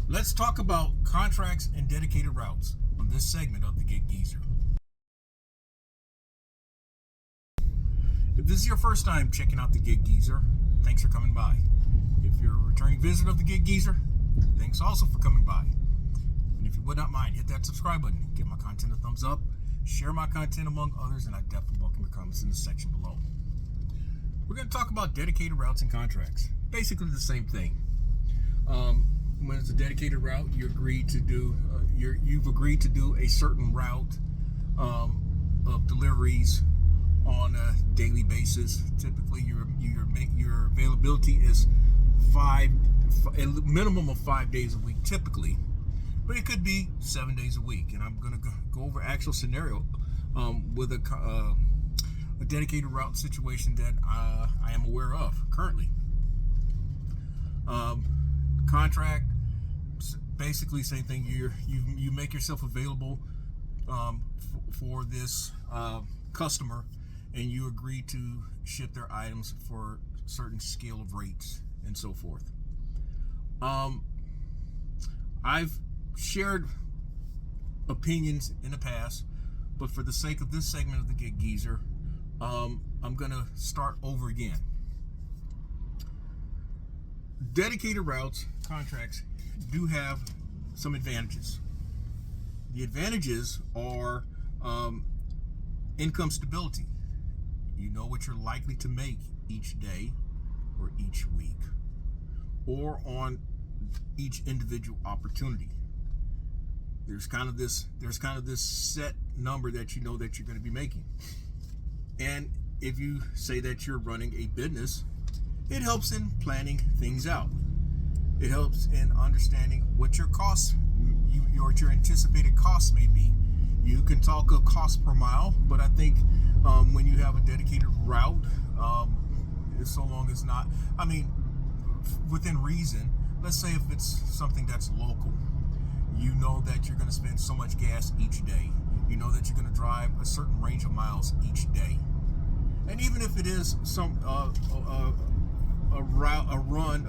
Let's talk about contracts and dedicated routes on this segment of the Gig Geezer. If this is your first time checking out the Gig Geezer, thanks for coming by. If you're a returning visitor of the Gig Geezer, thanks also for coming by. And if you would not mind, hit that subscribe button, give my content a thumbs up, share my content among others, and I definitely welcome your comments in the section below. We're going to talk about dedicated routes and contracts. Basically the same thing. When it's a dedicated route, you've agreed to do a certain route of deliveries on a daily basis. Typically, your availability is a minimum of 5 days a week, typically, but it could be 7 days a week. And I'm going to go over actual scenario with a dedicated route situation that I am aware of currently. Contract, basically same thing. You make yourself available for this customer, and you agree to ship their items for a certain scale of rates and so forth. I've shared opinions in the past, but for the sake of this segment of the Gig Geezer, I'm gonna start over again. Dedicated routes, contracts, do have some advantages. The advantages are income stability. You know what you're likely to make each day or each week or on each individual opportunity. There's kind of this set number that you know that you're going to be making. And if you say that you're running a business, it helps in planning things out. It helps in understanding what your costs, your anticipated costs may be. You can talk of cost per mile, but I think when you have a dedicated route, so long as not, within reason, let's say if it's something that's local, you know that you're going to spend so much gas each day. You know that you're going to drive a certain range of miles each day. And even if it is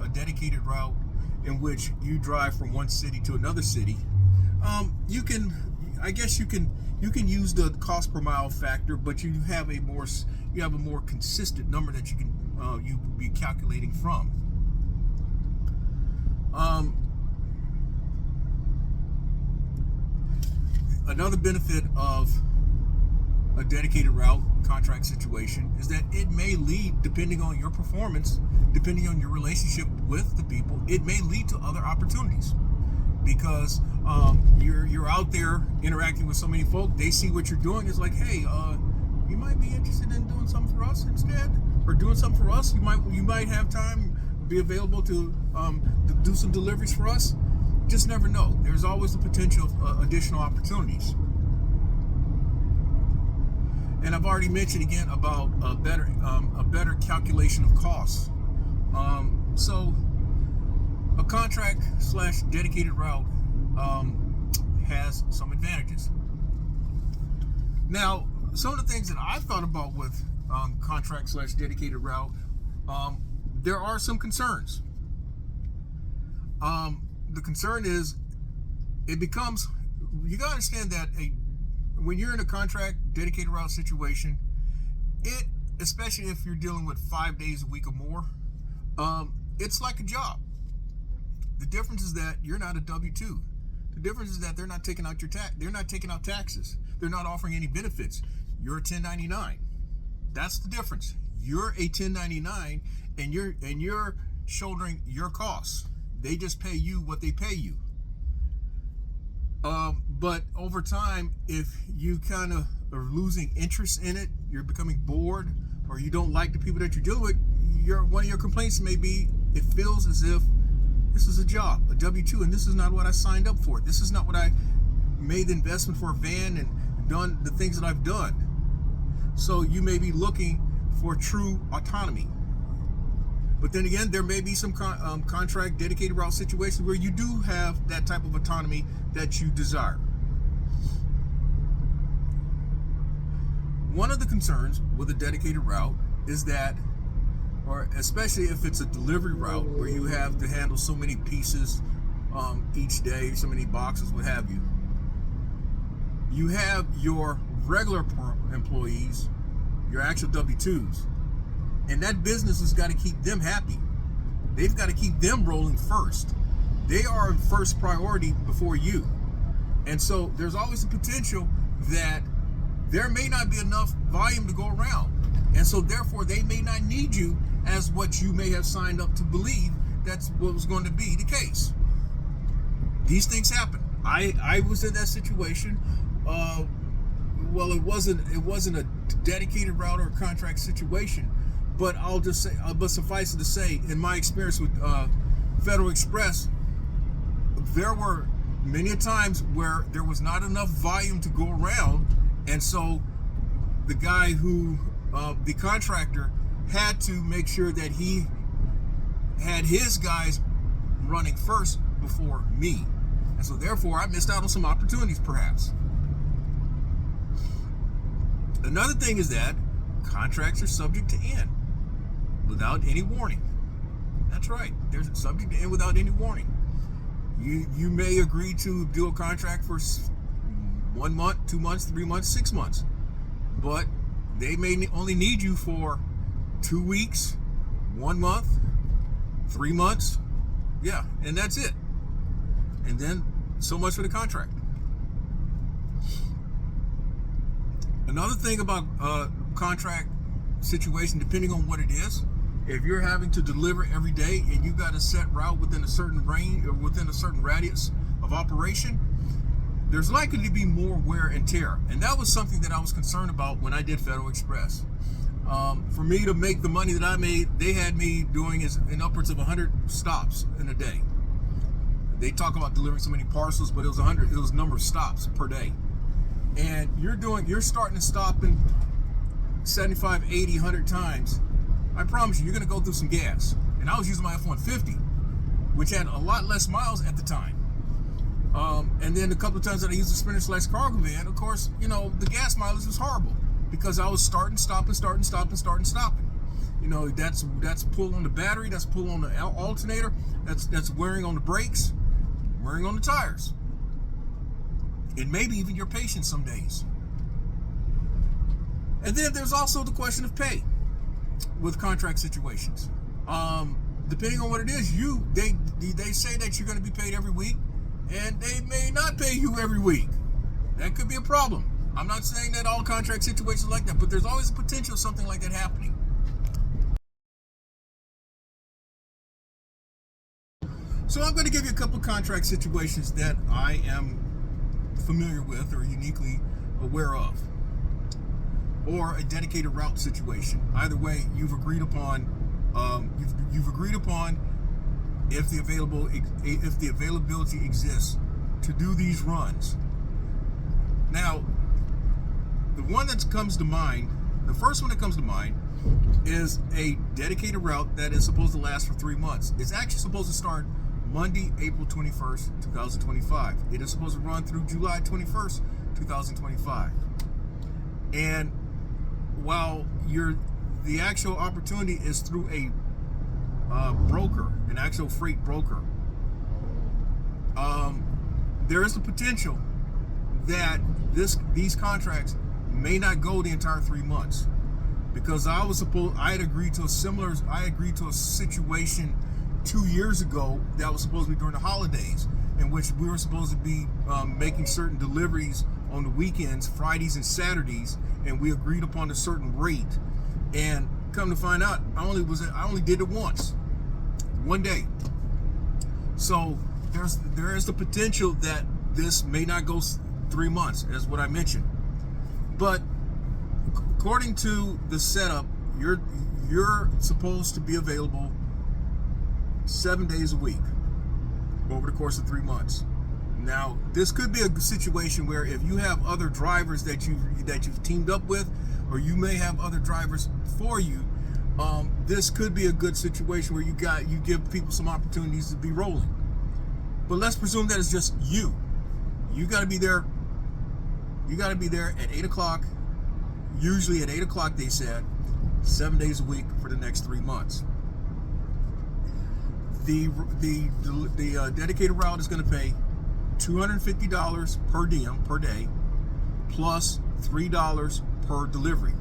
a dedicated route in which you drive from one city to another city, you can use the cost per mile factor, but you have a more consistent number that you be calculating from. Another benefit of a dedicated route contract situation is that it may lead, depending on your performance, depending on your relationship with the people, it may lead to other opportunities, because you're out there interacting with so many folk. They see what you're doing. It's like, hey, you might be interested in doing something for us instead, or doing something for us. You might have time, be available to do some deliveries for us. Just never know. There's always the potential of additional opportunities. And I've already mentioned again about a better calculation of costs. So a contract / dedicated route has some advantages. Now, some of the things that I've thought about with contract / dedicated route, there are some concerns. The concern is you gotta understand that when you're in a contract dedicated route situation, especially if you're dealing with 5 days a week or more, it's like a job. The difference is that you're not a W-2. The difference is that they're not taking out they're not taking out taxes. They're not offering any benefits. You're a 1099. That's the difference. You're a 1099, and you're shouldering your costs. They just pay you what they pay you. But over time, if you kind of are losing interest in it, you're becoming bored, or you don't like the people that you're dealing with, one of your complaints may be, it feels as if this is a job, a W-2, and this is not what I signed up for. This is not what I made the investment for a van and done the things that I've done. So you may be looking for true autonomy. But then again, there may be some contract dedicated route situations where you do have that type of autonomy that you desire. One of the concerns with a dedicated route is that, or especially if it's a delivery route where you have to handle so many pieces each day, so many boxes, what have you. You have your regular employees, your actual W-2s, and that business has got to keep them happy. They've got to keep them rolling first. They are first priority before you. And so there's always the potential that there may not be enough volume to go around. And so therefore they may not need you as what you may have signed up to believe that's what was going to be the case. These things happen. I was in that situation. Well, it wasn't a dedicated route or contract situation, but I'll just say, but suffice it to say, in my experience with Federal Express, there were many times where there was not enough volume to go around, and so the guy who, the contractor, had to make sure that he had his guys running first before me, and so therefore I missed out on some opportunities, perhaps. Another thing is that contracts are subject to end without any warning. That's right, they're subject to end without any warning. You may agree to do a contract for 1 month, 2 months, 3 months, 6 months, but they may only need you for 2 weeks, 1 month, 3 months, yeah, and that's it. And then so much for the contract. Another thing about contract situation, depending on what it is, if you're having to deliver every day and you've got a set route within a certain range or within a certain radius of operation, there's likely to be more wear and tear. And that was something that I was concerned about when I did Federal Express. For me to make the money that I made, they had me doing in upwards of 100 stops in a day. They talk about delivering so many parcels, but it was 100. It was a number of stops per day. And you're starting to stop in 75, 80, 100 times. I promise you're going to go through some gas. And I was using my F-150, which had a lot less miles at the time. And then a couple of times that I used the Sprinter/cargo van, of course, the gas mileage was horrible because I was starting, stopping. That's pull on the battery, that's pull on the alternator, that's wearing on the brakes, wearing on the tires. And maybe even your patience some days. And then there's also the question of pay with contract situations. Depending on what it is, they say that you're going to be paid every week, and they may not pay you every week. That could be a problem. I'm not saying that all contract situations are like that, but there's always a potential of something like that happening. So I'm going to give you a couple contract situations that I am familiar with or uniquely aware of, or a dedicated route situation. Either way, you've agreed upon if the availability exists to do these runs. Now, the one that comes to mind, the first one that comes to mind, is a dedicated route that is supposed to last for 3 months. It's actually supposed to start Monday, April 21st, 2025. It is supposed to run through July 21st, 2025. And while the actual opportunity is through a broker, an actual freight broker, there is the potential that these contracts may not go the entire 3 months, because I had agreed to a situation 2 years ago that was supposed to be during the holidays, in which we were supposed to be making certain deliveries on the weekends, Fridays and Saturdays, and we agreed upon a certain rate. And come to find out, I only did it once, 1 day. So there is the potential that this may not go 3 months, as what I mentioned. But according to the setup, you're supposed to be available 7 days a week over the course of 3 months. Now, this could be a situation where if you have other drivers that you've teamed up with, or you may have other drivers for you, this could be a good situation where you give people some opportunities to be rolling. But let's presume that it's just you. You got to be there. You got to be there at 8 o'clock. Usually at 8 o'clock, they said, 7 days a week for the next 3 months. The dedicated route is going to pay $250 per diem per day, plus $3 per delivery.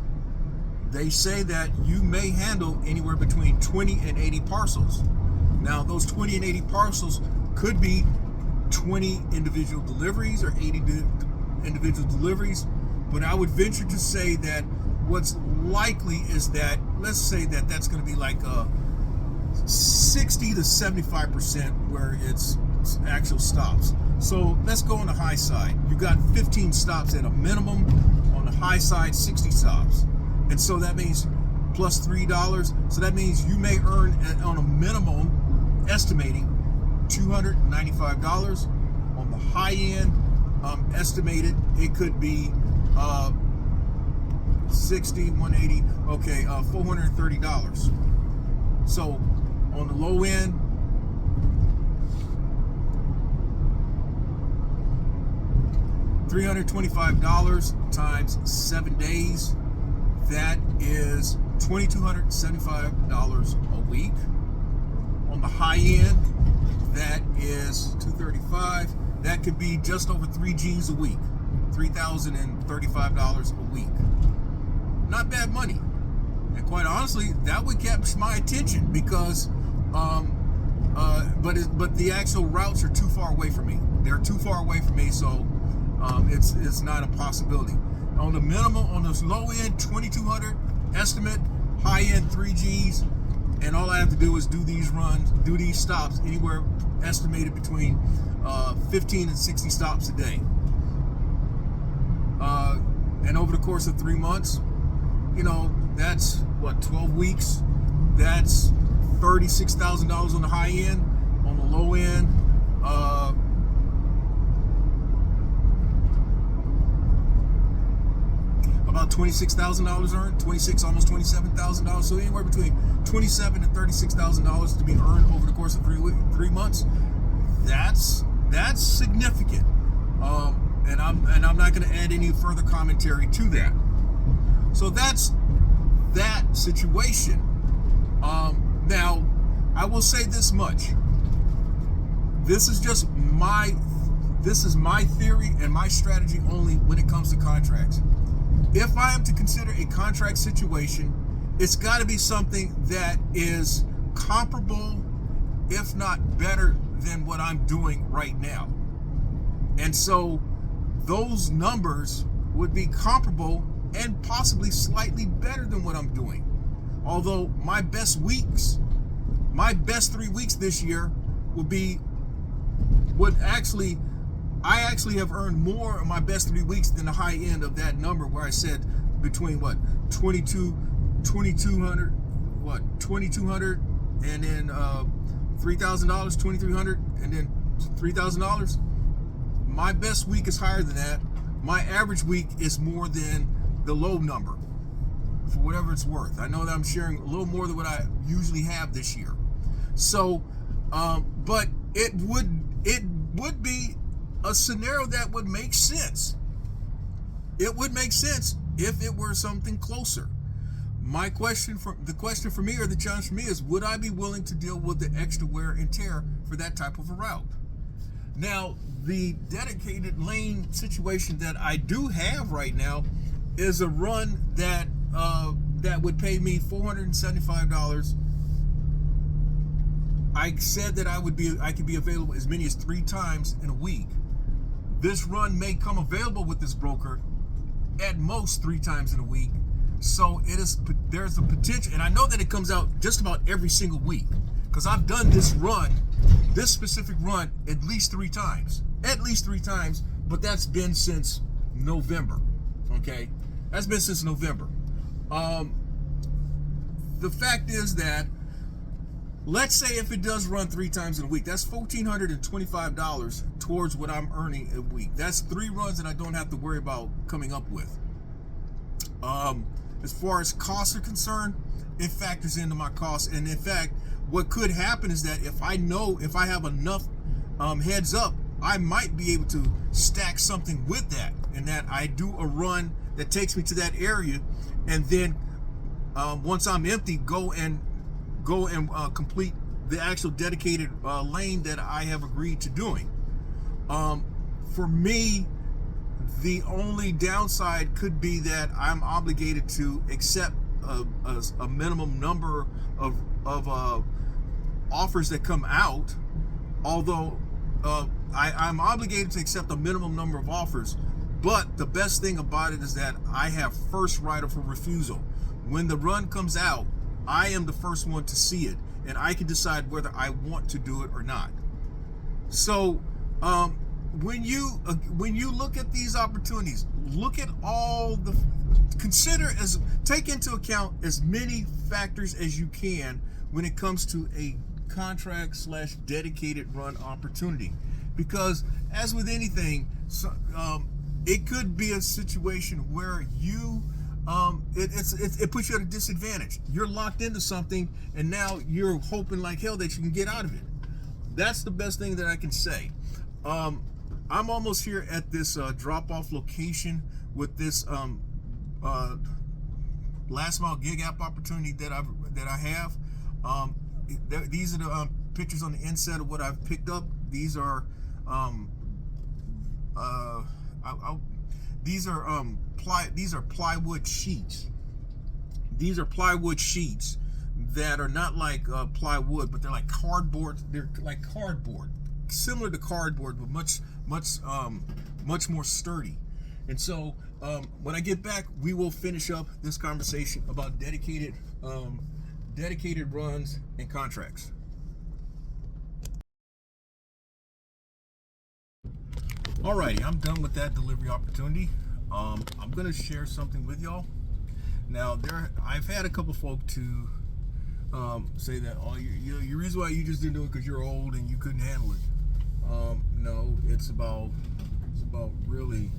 They say that you may handle anywhere between 20 and 80 parcels. Now, those 20 and 80 parcels could be 20 individual deliveries or 80 individual deliveries, but I would venture to say that what's likely is that, let's say that that's going to be like 60 to 75% where it's actual stops. So let's go on the high side. You got 15 stops at a minimum. On the high side, 60 stops. And so that means plus $3. So that means you may earn on a minimum, estimating $295. On the high end, estimated it could be 60, 180, okay, $430. So on the low end, $325 times 7 days, that is $2,275 a week. On the high end, that is $235. That could be just over 3 G's a week, $3,035 a week. Not bad money. And quite honestly, that would catch my attention because, but the actual routes are too far away from me. They're too far away from me, so it's not a possibility. On the minimum, on the low end, 2,200 estimate, high end 3 G's, and all I have to do is do these runs, do these stops anywhere estimated between 15 and 60 stops a day. And over the course of 3 months, you know, that's what, 12 weeks. That's $36,000 on the high end. On the low end, about $26,000 earned, almost $27,000. So anywhere between $27,000 and $36,000 to be earned over the course of 3 months. That's significant. And I'm not going to add any further commentary to that. So that's that situation. Now, I will say this much. This is my theory and my strategy only when it comes to contracts. If I am to consider a contract situation, it's got to be something that is comparable, if not better, than what I'm doing right now. And so those numbers would be comparable and possibly slightly better than what I'm doing. Although my best 3 weeks this year I actually have earned more in my best 3 weeks than the high end of that number where I said between what, 2,200 and then $3,000, 2,300 and then $3,000. My best week is higher than that. My average week is more than the low number, for whatever it's worth. I know that I'm sharing a little more than what I usually have this year. So, but it would be a scenario that would make sense. It would make sense if it were something closer. The question for me, or the challenge for me, is would I be willing to deal with the extra wear and tear for that type of a route? Now, the dedicated lane situation that I do have right now is a run that would pay me $475. I said that I could be available as many as 3 times in a week. This run may come available with this broker at most 3 times in a week. So there's a potential, and I know that it comes out just about every single week because I've done this specific run at least 3 times, but that's been since November. Okay, that's been since November. The fact is that, let's say if it does run 3 times in a week, that's $1,425 towards what I'm earning a week. That's 3 runs that I don't have to worry about coming up with. As far as costs are concerned, it factors into my costs. And in fact, what could happen is that if I have enough heads up, I might be able to stack something with that, and that I do a run that takes me to that area, and then once I'm empty, go and complete the actual dedicated lane that I have agreed to doing. For me, the only downside could be that I'm obligated to accept a minimum number of offers that come out, although I'm obligated to accept a minimum number of offers. But the best thing about it is that I have first right of refusal. When the run comes out, I am the first one to see it, and I can decide whether I want to do it or not. So when you look at these opportunities, look at take into account as many factors as you can when it comes to a contract / dedicated run opportunity, because as with anything, it could be a situation where it puts you at a disadvantage. You're locked into something, and now you're hoping like hell that you can get out of it. That's the best thing that I can say. I'm almost here at this drop-off location with this last mile gig app opportunity that I have. These are the pictures on the inside of what I've picked up. These are plywood sheets. These are plywood sheets that are not like plywood, but they're like cardboard. They're like cardboard, similar to cardboard, but much more sturdy. And so when I get back, we will finish up this conversation about dedicated runs and contracts. Alrighty, I'm done with that delivery opportunity. I'm gonna share something with y'all. Now, I've had a couple folk to say that, oh, your reason why you just didn't do it because you're old and you couldn't handle it. No, it's about really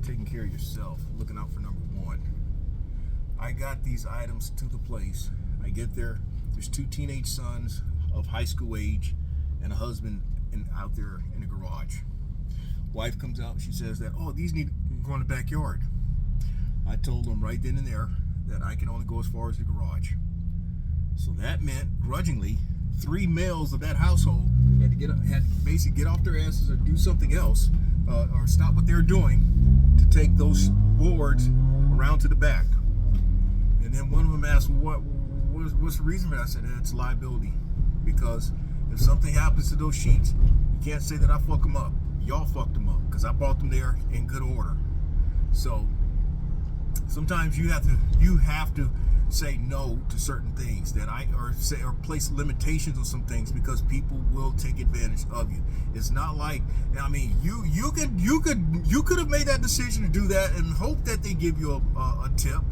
taking care of yourself, looking out for number one. I got these items to the place. I get there. There's 2 teenage sons of high school age and a husband out there in the garage. Wife comes out and she says that, oh, these need to go in the backyard. I told them right then and there that I can only go as far as the garage. So that meant, grudgingly, 3 males of that household had to basically get off their asses or do something else, or stop what they were doing to take those boards around to the back. And then one of them asked, what's the reason for that? I said, it's liability. Because if something happens to those sheets, you can't say that I fuck them up. Y'all fucked them up because I brought them there in good order. So sometimes you have to say no to certain things or place limitations on some things, because people will take advantage of you. It's not like, I mean, you could have made that decision to do that and hope that they give you a tip.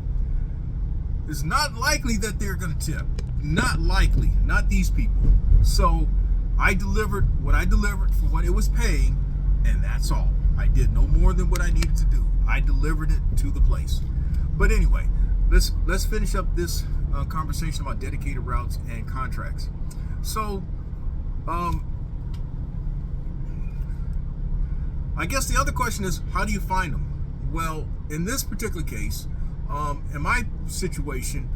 It's not likely that they're going to tip. Not likely. Not these people. So I delivered what I delivered for what it was paying, and that's all. I did no more than what I needed to do. I delivered it to the place. But anyway, let's finish up this conversation about dedicated routes and contracts. So, I guess the other question is, how do you find them? Well, in this particular case, in my situation,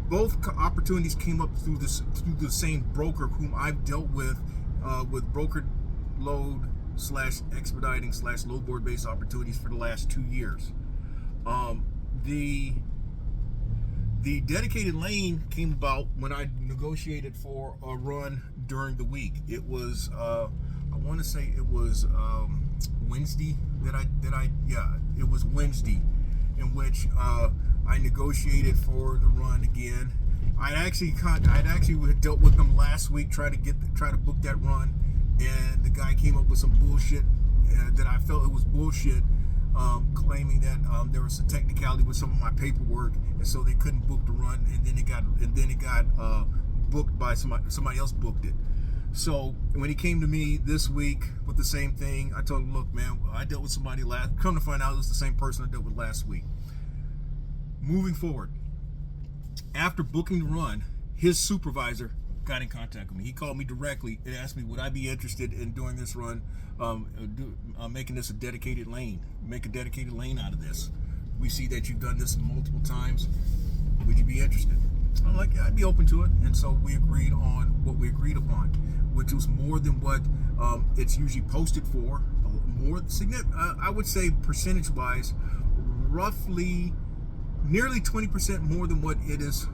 both opportunities came up through the same broker whom I've dealt with brokered load / expediting / load board based opportunities for the last 2 years. The dedicated lane came about when I negotiated for a run during the week. It was I want to say it was Wednesday it was Wednesday in which I negotiated for the run again. I'd actually dealt with them last week, try to book that run, and the guy came up with some bullshit that I felt it was bullshit, claiming that there was a technicality with some of my paperwork, and so they couldn't book the run, and then it got booked by somebody else booked it. So when he came to me this week with the same thing, I told him, look, man, I dealt with somebody come to find out it was the same person I dealt with last week. Moving forward, after booking the run, his supervisor got in contact with me. He called me directly and asked me, would I be interested in doing this run, making this a dedicated lane, make a dedicated lane out of this. We see that you've done this multiple times. Would you be interested? I'm like, yeah, I'd be open to it. And so we agreed on what we agreed upon, which was more than what it's usually posted for. More significant, I would say, percentage-wise, roughly nearly 20% more than what it is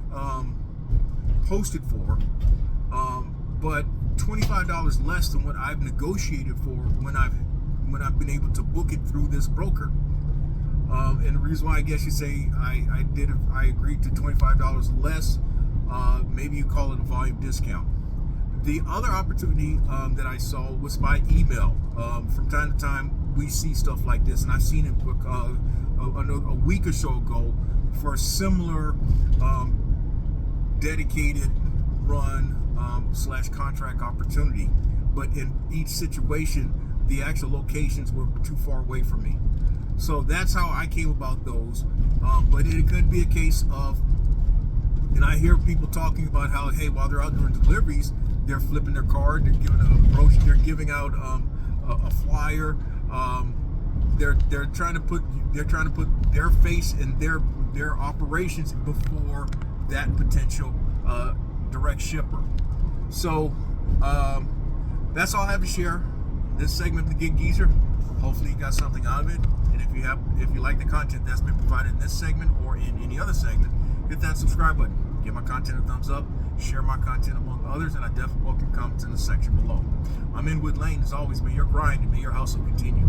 posted for, but $25 less than what I've negotiated for when I've been able to book it through this broker. And the reason why I guess you say I agreed to $25 less, maybe you call it a volume discount. The other opportunity that I saw was by email. From time to time, we see stuff like this, and I've seen it a week or so ago for a similar dedicated run / contract opportunity. But in each situation, the actual locations were too far away from me. So that's how I came about those. But it could be a case of, and I hear people talking about how, hey, while they're out doing deliveries, they're flipping their card, they're giving a brochure, they're giving out a flyer. They're trying to put their face and their operations before that potential direct shipper. So that's all I have to share. This segment of the Gig Geezer. Hopefully you got something out of it. And if you like the content that's been provided in this segment or in any other segment, hit that subscribe button. Give my content a thumbs up. Share my content among others, and I definitely welcome comments in the section below. I'm Inwood Lane. As always, may your grind and may your hustle continue.